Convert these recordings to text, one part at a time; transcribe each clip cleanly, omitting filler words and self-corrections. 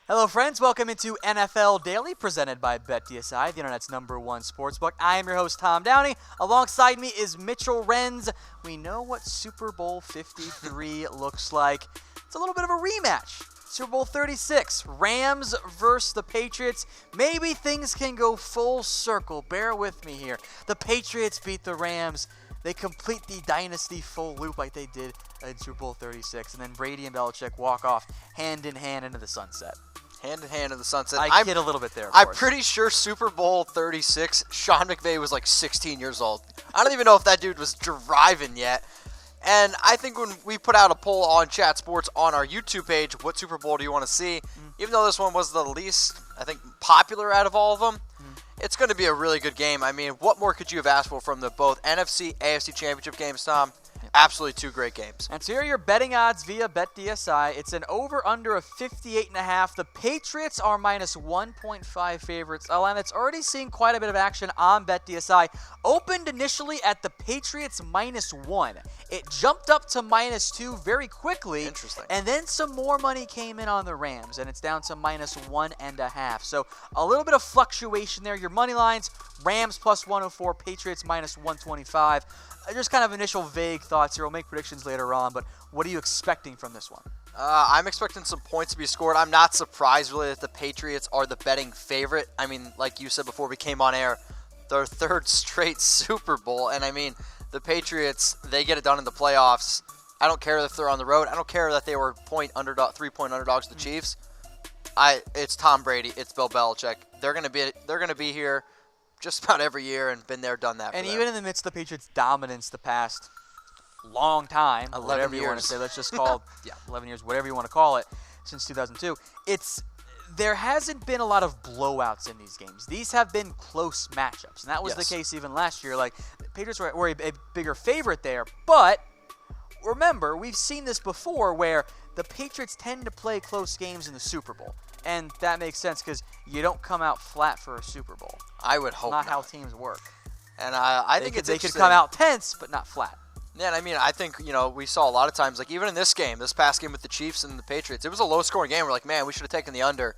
Hello, friends. Welcome into NFL Daily, presented by BetDSI, the internet's #1 sportsbook. I am your host, Tom Downey. Alongside me is Mitchell Renz. We know what Super Bowl 53 looks like. It's a little bit of a rematch. Super Bowl 36, Rams versus the Patriots. Maybe things can go full circle. Bear with me here. The Patriots beat the Rams. They complete the dynasty full loop like they did in Super Bowl 36. And then Brady and Belichick walk off hand in hand into the sunset. Hand in hand in the sunset. I kid a little bit there, of I'm course. pretty sure Super Bowl 36, Sean McVay was like 16 years old. I don't even know if that dude was driving yet. And I think when we put out a poll on Chat Sports on our YouTube page, what Super Bowl do you want to see? Even though this one was the least, I think, popular out of all of them, it's going to be a really good game. I mean, what more could you have asked for from the both NFC, AFC Championship games, Tom? Absolutely two great games. And so here are your betting odds via BetDSI. It's an over-under of 58.5. The Patriots are minus 1.5 favorites. A line that's already seen quite a bit of action on BetDSI. Opened initially at the Patriots minus 1. It jumped up to minus 2 very quickly. Interesting. And then some more money came in on the Rams, and it's down to minus 1.5. So a little bit of fluctuation there. Your money lines, Rams plus 104, Patriots minus 125. Just kind of initial vague thoughts here. We'll make predictions later on, but what are you expecting from this one? I'm expecting some points to be scored. I'm not surprised, really, that the Patriots are the betting favorite. I mean, like you said before we came on air, their third straight Super Bowl. And, I mean, the Patriots, they get it done in the playoffs. I don't care if they're on the road. I don't care that they were 3-point underdogs to the Chiefs. It's Tom Brady. It's Bill Belichick. They're gonna be here just about every year and been there, done that. And even in the midst of the Patriots' dominance the past long time, 11 years. You want to say, let's just call 11 years, whatever you want to call it, since 2002, there hasn't been a lot of blowouts in these games. These have been close matchups, and that was the case even last year. Like, the Patriots were a bigger favorite there, but remember, we've seen this before where the Patriots tend to play close games in the Super Bowl. And that makes sense because you don't come out flat for a Super Bowl. I would hope not. Not how teams work. And I think they could come out tense, but not flat. Yeah, and I mean, I think, we saw a lot of times, like even in this past game with the Chiefs and the Patriots, it was a low-scoring game. We're like, man, we should have taken the under.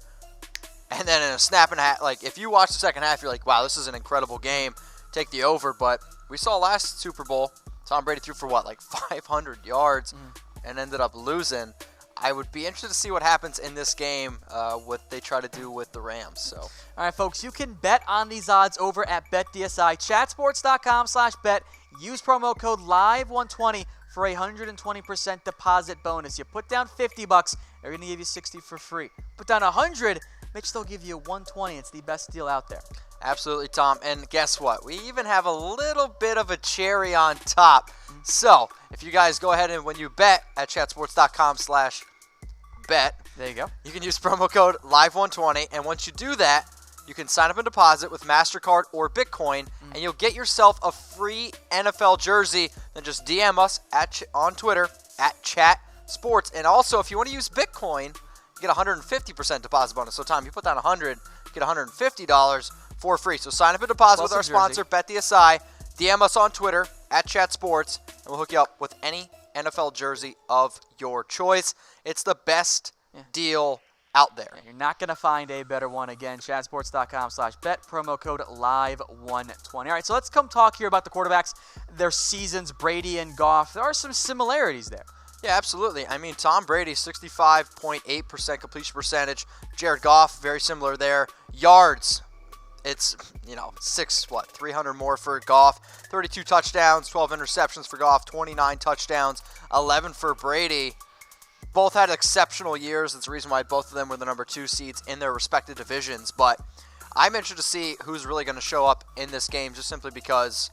And then in a snap and a half, like if you watch the second half, you're like, wow, this is an incredible game. Take the over. But we saw last Super Bowl, Tom Brady threw for like 500 yards and ended up losing. I would be interested to see what happens in this game, what they try to do with the Rams. So, all right, folks, you can bet on these odds over at BetDSI. Chatsports.com/bet. Use promo code LIVE120 for a 120% deposit bonus. You put down $50, they're going to give you $60 for free. Put down $100, Mitch, they'll give you $120. It's the best deal out there. Absolutely, Tom. And guess what? We even have a little bit of a cherry on top. So, if you guys go ahead and when you bet at chatsports.com/bet, there you go. You can use promo code LIVE120, and once you do that, you can sign up and deposit with MasterCard or Bitcoin, and you'll get yourself a free NFL jersey. Then just DM us on Twitter at @ChatSports. And also, if you want to use Bitcoin, you get a 150% deposit bonus. So, Tom, you put down $100, you get $150 for free. So sign up and deposit with our sponsor, BetDSI. DM us on Twitter at @ChatSports, and we'll hook you up with any NFL jersey of your choice. It's the best deal out there. You're not going to find a better one. Again, chatsports.com/bet, promo code LIVE120. All right, so let's come talk here about the quarterbacks, their seasons, Brady and Goff. There are some similarities there. Yeah, absolutely. I mean, Tom Brady, 65.8% completion percentage. Jared Goff, very similar there. Yards, it's, 300 more for Goff. 32 touchdowns, 12 interceptions for Goff, 29 touchdowns, 11 for Brady. Both had exceptional years. That's the reason why both of them were the number 2 seeds in their respective divisions. But I'm interested to see who's really going to show up in this game just simply because,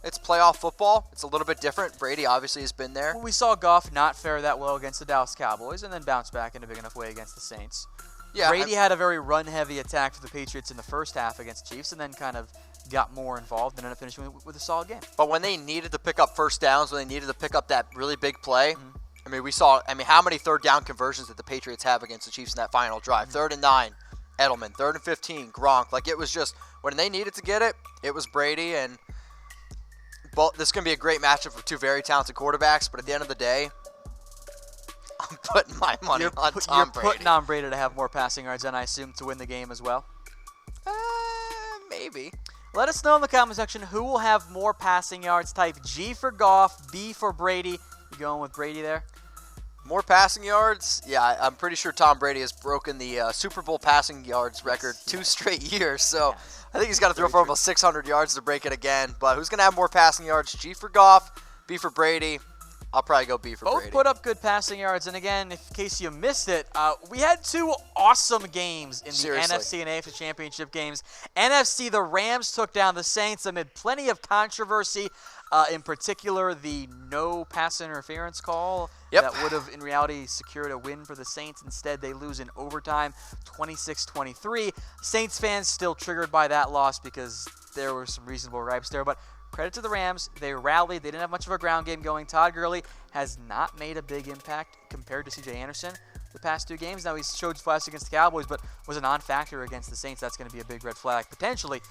it's playoff football. It's a little bit different. Brady obviously has been there. Well, we saw Goff not fare that well against the Dallas Cowboys and then bounce back in a big enough way against the Saints. Yeah, Brady had a very run-heavy attack for the Patriots in the first half against the Chiefs and then kind of got more involved and ended up finishing with a solid game. But when they needed to pick up first downs, when they needed to pick up that really big play, how many third down conversions did the Patriots have against the Chiefs in that final drive? 3rd and 9, Edelman. 3rd and 15, Gronk. Like, it was just, when they needed to get it, it was Brady. And this is going to be a great matchup for two very talented quarterbacks. But at the end of the day, I'm putting my money on Tom You're Brady. putting on Brady to have more passing yards, and I assume to win the game as well. Maybe. Let us know in the comment section who will have more passing yards. Type G for Goff, B for Brady. You going with Brady there? More passing yards? Yeah, I'm pretty sure Tom Brady has broken the Super Bowl passing yards record 2 straight years. So I think he's got to throw for almost 600 yards to break it again. But who's going to have more passing yards? G for Goff, B for Brady. I'll probably go B for Both Brady. put up good passing yards. And again, in case you missed it, we had 2 awesome games in the NFC and AFC Championship games. NFC, the Rams took down the Saints amid plenty of controversy, in particular the no pass interference call. Yep. That would have, in reality, secured a win for the Saints. Instead, they lose in overtime, 26-23. Saints fans still triggered by that loss because there were some reasonable gripes there. But credit to the Rams. They rallied. They didn't have much of a ground game going. Todd Gurley has not made a big impact compared to C.J. Anderson the past 2 games. Now, he's showed flash against the Cowboys, but was a non-factor against the Saints. That's going to be a big red flag, potentially,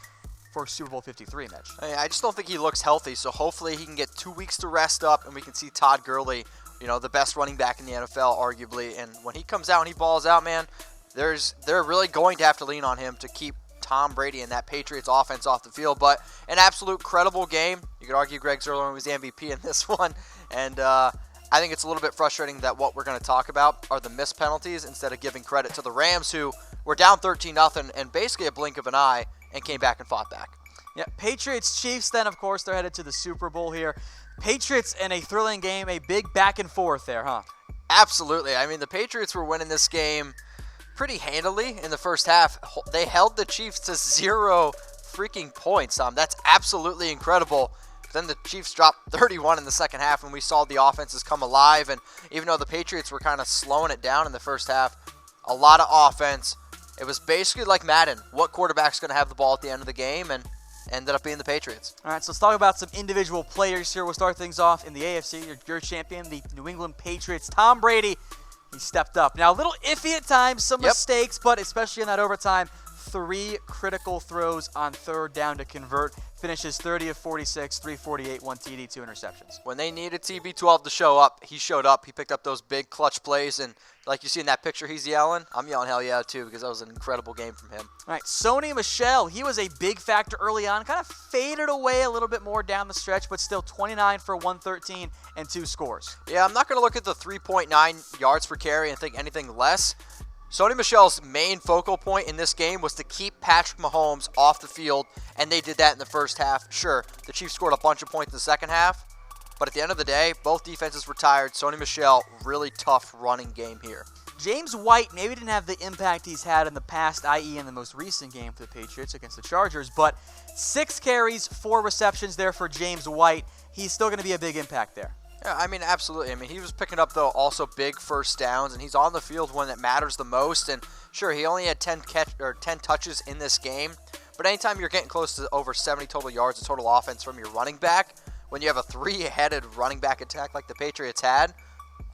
for Super Bowl 53, Mitch. I just don't think he looks healthy, so hopefully he can get 2 weeks to rest up, and we can see Todd Gurley, the best running back in the NFL, arguably. And when he comes out and he balls out, man, they're really going to have to lean on him to keep Tom Brady and that Patriots offense off the field. But an absolute credible game. You could argue Greg Zuerlein was the MVP in this one. And I think it's a little bit frustrating that what we're going to talk about are the missed penalties instead of giving credit to the Rams, who were down 13-0 and basically a blink of an eye and came back and fought back. Yeah, Patriots-Chiefs then, of course, they're headed to the Super Bowl here. Patriots in a thrilling game, a big back and forth there, huh? Absolutely. I mean, the Patriots were winning this game pretty handily in the first half. They held the Chiefs to 0 freaking points. That's absolutely incredible. Then the Chiefs dropped 31 in the second half, and we saw the offenses come alive. And even though the Patriots were kind of slowing it down in the first half, a lot of offense. It was basically like Madden. What quarterback's going to have the ball at the end of the game? And ended up being the Patriots. All right, so let's talk about some individual players here. We'll start things off in the AFC. Your champion, the New England Patriots, Tom Brady. He stepped up. Now, a little iffy at times, some mistakes, but especially in that overtime, 3 critical throws on 3rd down to convert. Finishes 30 of 46, 348, 1 TD, 2 interceptions. When they needed TB12 to show up, he showed up. He picked up those big clutch plays, and like you see in that picture, he's yelling. I'm yelling hell yeah too because that was an incredible game from him. All right, SONY MICHEL, he was a big factor early on. Kind of faded away a little bit more down the stretch, but still 29 for 113 and 2 scores. Yeah, I'm not going to look at the 3.9 yards per carry and think anything less. SONY MICHEL's main focal point in this game was to keep Patrick Mahomes off the field, and they did that in the first half. Sure, the Chiefs scored a bunch of points in the second half, but at the end of the day, both defenses were tired. SONY MICHEL, really tough running game here. James White maybe didn't have the impact he's had in the past, i.e. in the most recent game for the Patriots against the Chargers, but 6 carries, 4 receptions there for James White. He's still going to be a big impact there. Yeah, I mean, absolutely. I mean, he was picking up, though, also big first downs, and he's on the field when it matters the most. And sure, he only had 10 touches in this game, but anytime you're getting close to over 70 total yards of total offense from your running back, when you have a 3-headed running back attack like the Patriots had,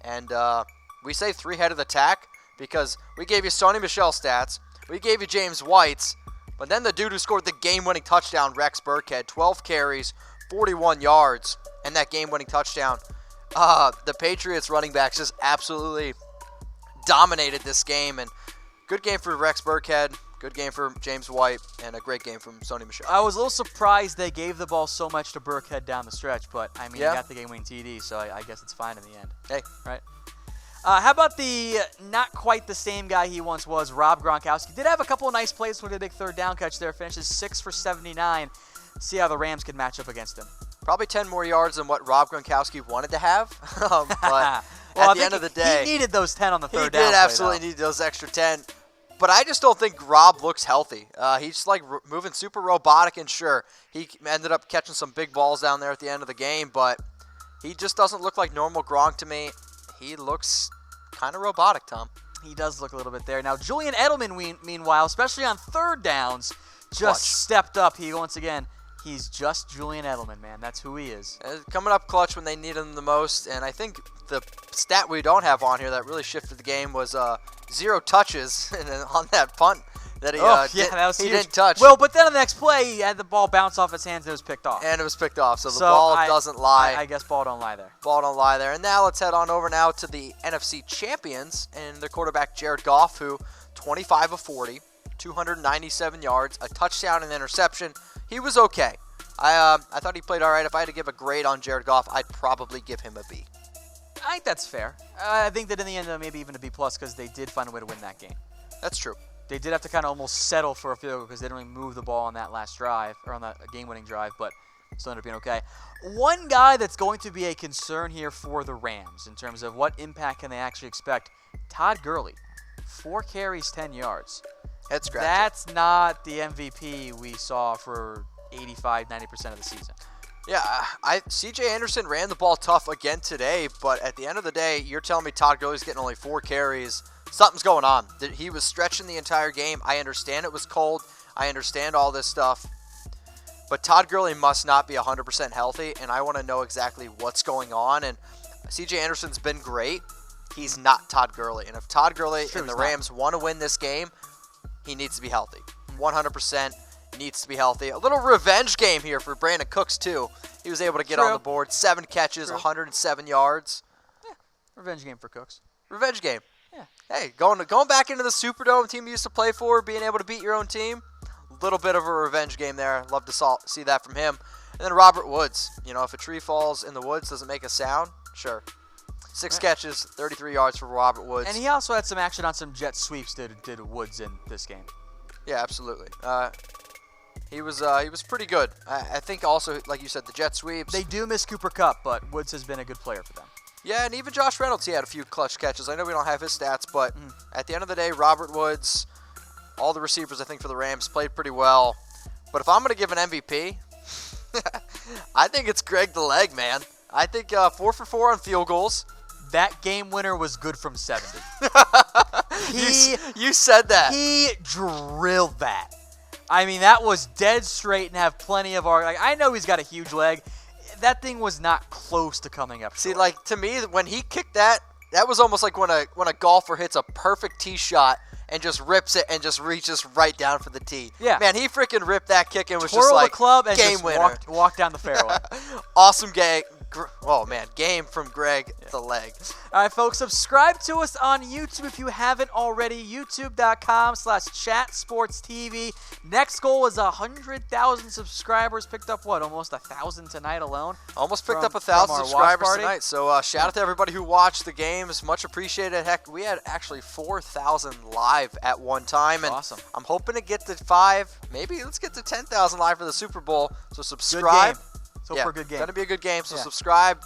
and we say 3-headed attack because we gave you SONY MICHEL stats, we gave you James White's, but then the dude who scored the game-winning touchdown, Rex Burkhead, 12 carries, 41 yards, and that game-winning touchdown. The Patriots running backs just absolutely dominated this game, and good game for Rex Burkhead, good game for James White, and a great game from SONY MICHEL. I was a little surprised they gave the ball so much to Burkhead down the stretch, but I mean, he got the game-winning TD, so I guess it's fine in the end. Hey. Right? How about the not quite the same guy he once was, Rob Gronkowski? Did have a couple of nice plays for the big 3rd down catch there. Finishes 6 for 79. See how the Rams can match up against him. Probably 10 more yards than what Rob Gronkowski wanted to have. But well, at the end of the day, he needed those 10 on the 3rd down. He did absolutely need those extra 10. But I just don't think Rob looks healthy. He's like moving super robotic, and sure, he ended up catching some big balls down there at the end of the game, but he just doesn't look like normal Gronk to me. He looks kind of robotic, Tom. He does look a little bit there. Now, Julian Edelman, meanwhile, especially on 3rd downs, just stepped up. He's just Julian Edelman, man. That's who he is. Coming up clutch when they need him the most, and I think the stat we don't have on here that really shifted the game was 0 touches on that punt that he that was he huge. didn't touch. Well, but then on the next play, he had the ball bounce off his hands and it was picked off. And it was picked off, so the ball doesn't lie. I guess ball don't lie there. Ball don't lie there. And now let's head on over now to the NFC champions and their quarterback Jared Goff, who 25 of 40, 297 yards, a touchdown and interception. He was okay. I thought he played all right. If I had to give a grade on Jared Goff, I'd probably give him a B. I think that's fair. I think that in the end, maybe even a B+ because they did find a way to win that game. That's true. They did have to kind of almost settle for a field goal because they didn't really move the ball on that last drive, or on that game-winning drive, but still ended up being okay. One guy that's going to be a concern here for the Rams in terms of what impact can they actually expect, Todd Gurley. 4 carries, 10 yards. That's not the MVP we saw for 85-90% of the season. Yeah, C.J. Anderson ran the ball tough again today, but at the end of the day, you're telling me Todd Gurley's getting only 4 carries. Something's going on. He was stretching the entire game. I understand it was cold. I understand all this stuff. But Todd Gurley must not be 100% healthy, and I want to know exactly what's going on. And C.J. Anderson's been great. He's not Todd Gurley. And if Todd Gurley and the Rams want to win this game, he needs to be healthy. 100%. Needs to be healthy. A little revenge game here for Brandon Cooks, too. He was able to get on the board. 7 catches, 107 yards. Yeah, revenge game for Cooks. Revenge game. Yeah. Hey, going back into the Superdome, team you used to play for, being able to beat your own team. A little bit of a revenge game there. Love to see that from him. And then Robert Woods. You know, if a tree falls in the woods, does it make a sound? Sure. 6 catches, 33 yards for Robert Woods. And he also had some action on some jet sweeps, did Woods in this game. Yeah, absolutely. He was pretty good. I think also, like you said, the jet sweeps. They do miss Cooper Kupp, but Woods has been a good player for them. Yeah, and even Josh Reynolds, he had a few clutch catches. I know we don't have his stats, but at the end of the day, Robert Woods, all the receivers, I think, for the Rams played pretty well. But if I'm going to give an MVP, I think it's Greg the Leg, man. I think 4 for 4 on field goals. That game winner was good from 70. You said that. He drilled that. I mean, that was dead straight and have plenty of arc. Like, I know he's got a huge leg. That thing was not close to coming up short. See, like, to me, when he kicked that was almost like when a golfer hits a perfect tee shot and just rips it and just reaches right down for the tee. Yeah. Man, he freaking ripped that kick and was Twirl just like, the club and game just winner. Walked down the fairway. Awesome game. Oh, man, game from Greg the Leg. All right, folks, subscribe to us on YouTube if you haven't already. YouTube.com/chatsportstv. Next goal is 100,000 subscribers. Picked up, what, almost 1,000 tonight alone? Almost picked up 1,000 subscribers tonight. So shout out to everybody who watched the games. Much appreciated. Heck, we had actually 4,000 live at one time. And awesome. I'm hoping to get to 5. Maybe let's get to 10,000 live for the Super Bowl. So subscribe. Good game. So for a good game. Going to be a good game, so subscribe.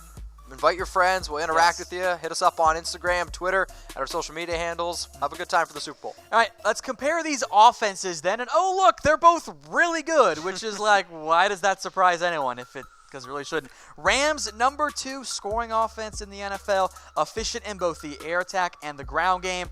Invite your friends. We'll interact with you. Hit us up on Instagram, Twitter, at our social media handles. Have a good time for the Super Bowl. All right, let's compare these offenses then. And, oh, look, they're both really good, which is like, why does that surprise anyone? Because it really shouldn't. Rams, number 2 scoring offense in the NFL, efficient in both the air attack and the ground game.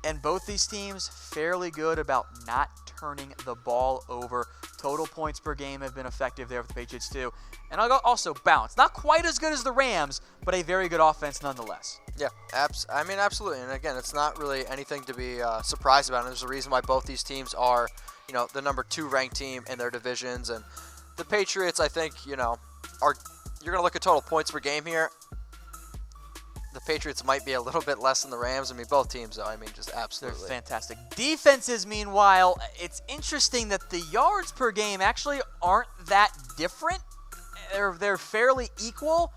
And both these teams fairly good about not turning the ball over. Total points per game have been effective there with the Patriots too. And I'll also bounce. Not quite as good as the Rams, but a very good offense nonetheless. Yeah, absolutely. And again, it's not really anything to be surprised about. And there's a reason why both these teams are, the number 2 ranked team in their divisions. And the Patriots, I think, you're going to look at total points per game here. The Patriots might be a little bit less than the Rams. I mean, both teams, though. I mean, just absolutely. They're fantastic. Defenses, meanwhile, it's interesting that the yards per game actually aren't that different. They're fairly equal,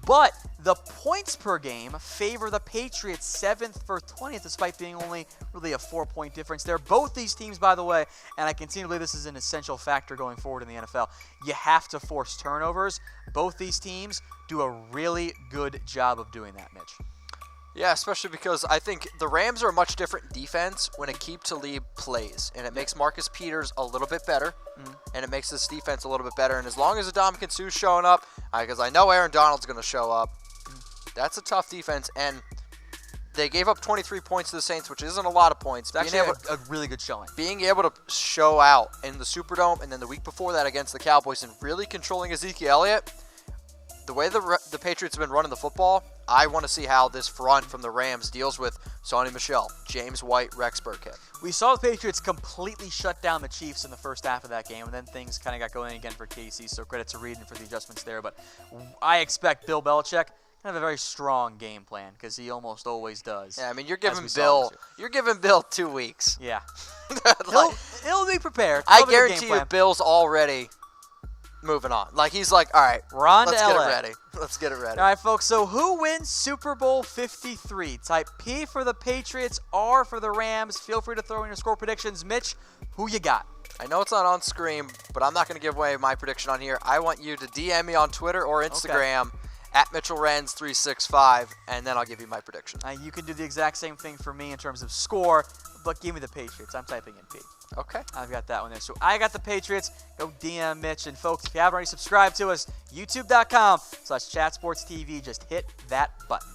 but the points per game favor the Patriots 7th for 20th, despite being only really a 4-point difference there. Both these teams, by the way, and I continue to believe this is an essential factor going forward in the NFL, you have to force turnovers. Both these teams do a really good job of doing that, Mitch. Yeah, especially because I think the Rams are a much different defense when it keep to lead plays, and it makes Marcus Peters a little bit better, and it makes this defense a little bit better. And as long as Ndamukong Suh's showing up, because I know Aaron Donald's going to show up, that's a tough defense. And they gave up 23 points to the Saints, which isn't a lot of points. It's actually a really good showing. Being able to show out in the Superdome, and then the week before that against the Cowboys, and really controlling Ezekiel Elliott. The way the Patriots have been running the football, I want to see how this front from the Rams deals with SONY MICHEL, James White, Rex Burkhead. We saw the Patriots completely shut down the Chiefs in the first half of that game, and then things kind of got going again for KC, so credit to Reed for the adjustments there. But I expect Bill Belichick to have a very strong game plan, because he almost always does. Yeah, I mean, you're giving Bill 2 weeks. Yeah. Like, he'll be prepared. I guarantee you Bill's already moving on. Like, he's like, all right, Ron let's to get LA. it ready. Let's get it ready. All right, folks, so who wins Super Bowl 53? Type P for the Patriots, R for the Rams. Feel free to throw in your score predictions. Mitch, who you got? I know it's not on screen, but I'm not going to give away my prediction on here. I want you to DM me on Twitter or Instagram at MichelRenz365, and then I'll give you my prediction. You can do the exact same thing for me in terms of score, but give me the Patriots. I'm typing in P. Okay. I've got that one there. So I got the Patriots. Go DM Mitch. And folks, if you haven't already subscribed to us, youtube.com/chatsportstv. Just hit that button.